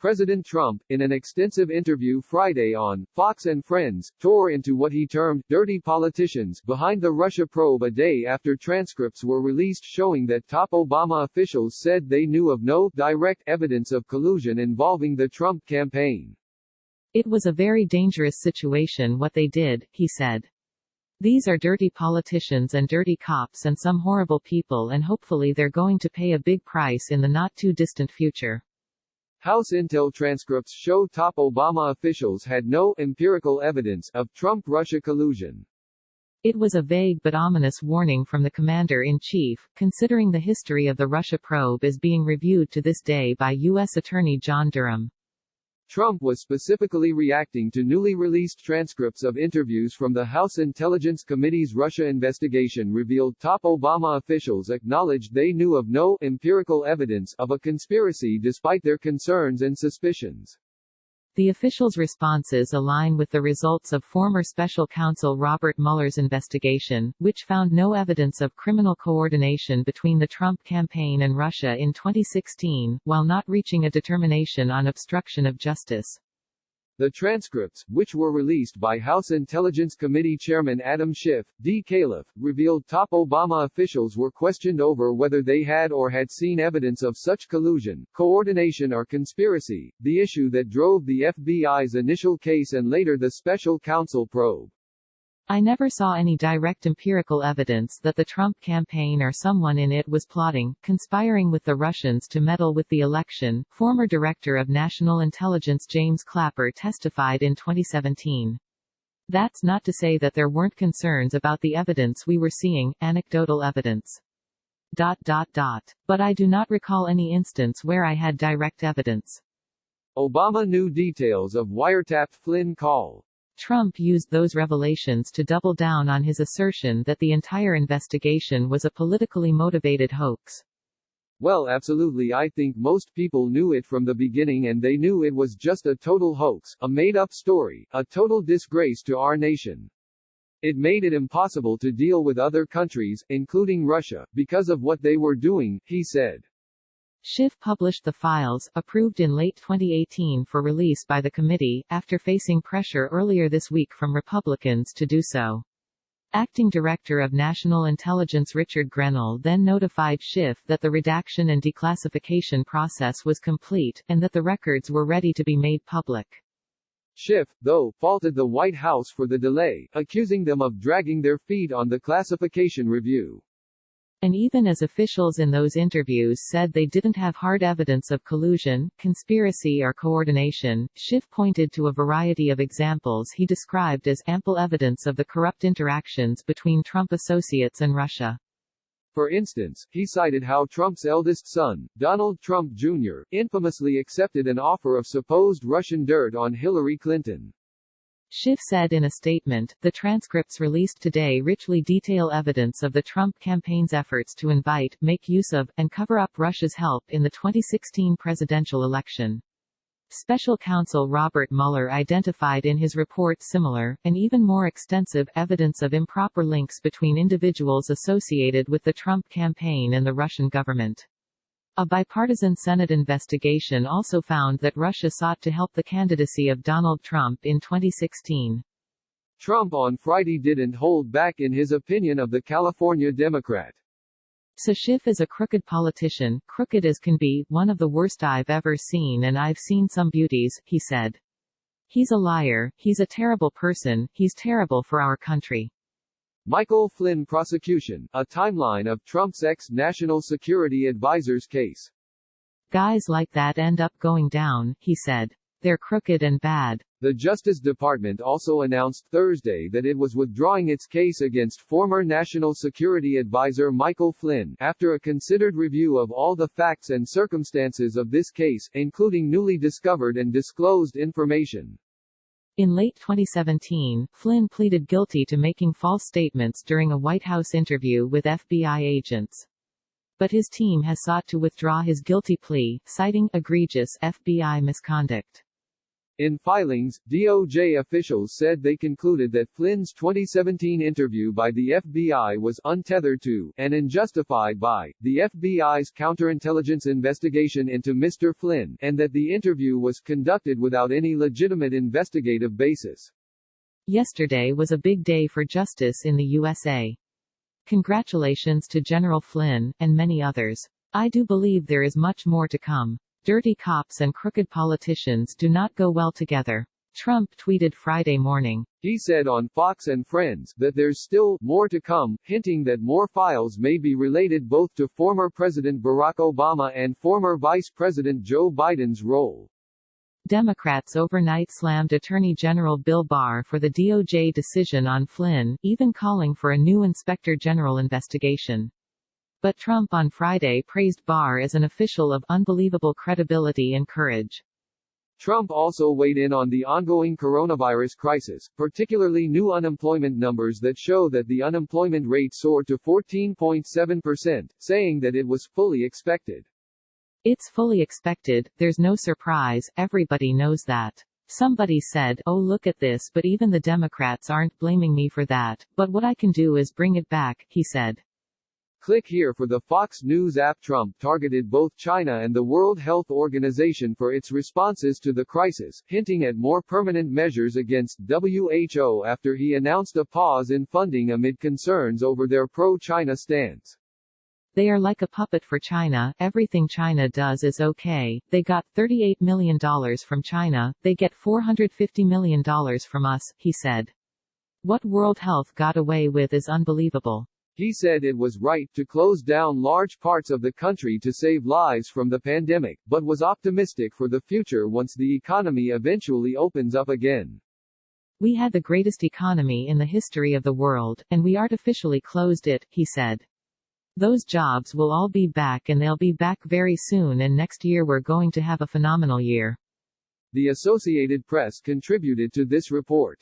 President Trump, in an extensive interview Friday on Fox and Friends, tore into what he termed dirty politicians behind the Russia probe a day after transcripts were released showing that top Obama officials said they knew of no direct evidence of collusion involving the Trump campaign. It was a very dangerous situation what they did, he said. These are dirty politicians and dirty cops and some horrible people, and hopefully they're going to pay a big price in the not-too-distant future. House intel transcripts show top Obama officials had no empirical evidence of Trump-Russia collusion. It was a vague but ominous warning from the commander-in-chief, considering the history of the Russia probe is being reviewed to this day by U.S. Attorney John Durham. Trump was specifically reacting to newly released transcripts of interviews from the House Intelligence Committee's Russia investigation revealed top Obama officials acknowledged they knew of no empirical evidence of a conspiracy despite their concerns and suspicions. The officials' responses align with the results of former special counsel Robert Mueller's investigation, which found no evidence of criminal coordination between the Trump campaign and Russia in 2016, while not reaching a determination on obstruction of justice. The transcripts, which were released by House Intelligence Committee Chairman Adam Schiff, D. Califf, revealed top Obama officials were questioned over whether they had or had seen evidence of such collusion, coordination or conspiracy, the issue that drove the FBI's initial case and later the special counsel probe. I never saw any direct empirical evidence that the Trump campaign or someone in it was plotting, conspiring with the Russians to meddle with the election, former Director of National Intelligence James Clapper testified in 2017. That's not to say that there weren't concerns about the evidence we were seeing, anecdotal evidence. But I do not recall any instance where I had direct evidence. Obama knew details of wiretapped Flynn call. Trump used those revelations to double down on his assertion that the entire investigation was a politically motivated hoax. Well, absolutely. I think most people knew it from the beginning, and they knew it was just a total hoax, a made-up story, a total disgrace to our nation. It made it impossible to deal with other countries, including Russia, because of what they were doing, he said. Schiff published the files, approved in late 2018 for release by the committee, after facing pressure earlier this week from Republicans to do so. Acting Director of National Intelligence Richard Grenell then notified Schiff that the redaction and declassification process was complete, and that the records were ready to be made public. Schiff, though, faulted the White House for the delay, accusing them of dragging their feet on the classification review. And even as officials in those interviews said they didn't have hard evidence of collusion, conspiracy or coordination, Schiff pointed to a variety of examples he described as ample evidence of the corrupt interactions between Trump associates and Russia. For instance, he cited how Trump's eldest son, Donald Trump Jr., infamously accepted an offer of supposed Russian dirt on Hillary Clinton. Schiff said in a statement, the transcripts released today richly detail evidence of the Trump campaign's efforts to invite, make use of, and cover up Russia's help in the 2016 presidential election. Special counsel Robert Mueller identified in his report similar, and even more extensive, evidence of improper links between individuals associated with the Trump campaign and the Russian government. A bipartisan Senate investigation also found that Russia sought to help the candidacy of Donald Trump in 2016. Trump on Friday didn't hold back in his opinion of the California Democrat. So Schiff is a crooked politician, crooked as can be, one of the worst I've ever seen, and I've seen some beauties, he said. He's a liar, he's a terrible person, he's terrible for our country. Michael Flynn prosecution, a timeline of Trump's ex-national security advisor's case. Guys like that end up going down, he said. They're crooked and bad. The Justice Department also announced Thursday that it was withdrawing its case against former National Security Advisor Michael Flynn, after a considered review of all the facts and circumstances of this case, including newly discovered and disclosed information. In late 2017, Flynn pleaded guilty to making false statements during a White House interview with FBI agents. But his team has sought to withdraw his guilty plea, citing egregious FBI misconduct. In filings, DOJ officials said they concluded that Flynn's 2017 interview by the FBI was untethered to, and unjustified by, the FBI's counterintelligence investigation into Mr. Flynn, and that the interview was conducted without any legitimate investigative basis. Yesterday was a big day for justice in the USA. Congratulations to General Flynn, and many others. I do believe there is much more to come. Dirty cops and crooked politicians do not go well together. Trump tweeted Friday morning. He said on Fox and Friends that there's still more to come, hinting that more files may be related both to former President Barack Obama and former Vice President Joe Biden's role. Democrats overnight slammed Attorney General Bill Barr for the DOJ decision on Flynn, even calling for a new Inspector General investigation. But Trump on Friday praised Barr as an official of unbelievable credibility and courage. Trump also weighed in on the ongoing coronavirus crisis, particularly new unemployment numbers that show that the unemployment rate soared to 14.7%, saying that it was fully expected. It's fully expected, there's no surprise, everybody knows that. Somebody said, oh look at this, but even the Democrats aren't blaming me for that, but what I can do is bring it back, he said. Click here for the Fox News app. Trump targeted both China and the World Health Organization for its responses to the crisis, hinting at more permanent measures against WHO after he announced a pause in funding amid concerns over their pro-China stance. They are like a puppet for China, everything China does is okay, they got $38 million from China, they get $450 million from us, he said. What World Health got away with is unbelievable. He said it was right to close down large parts of the country to save lives from the pandemic, but was optimistic for the future once the economy eventually opens up again. We had the greatest economy in the history of the world, and we artificially closed it, he said. Those jobs will all be back and they'll be back very soon, and next year we're going to have a phenomenal year. The Associated Press contributed to this report.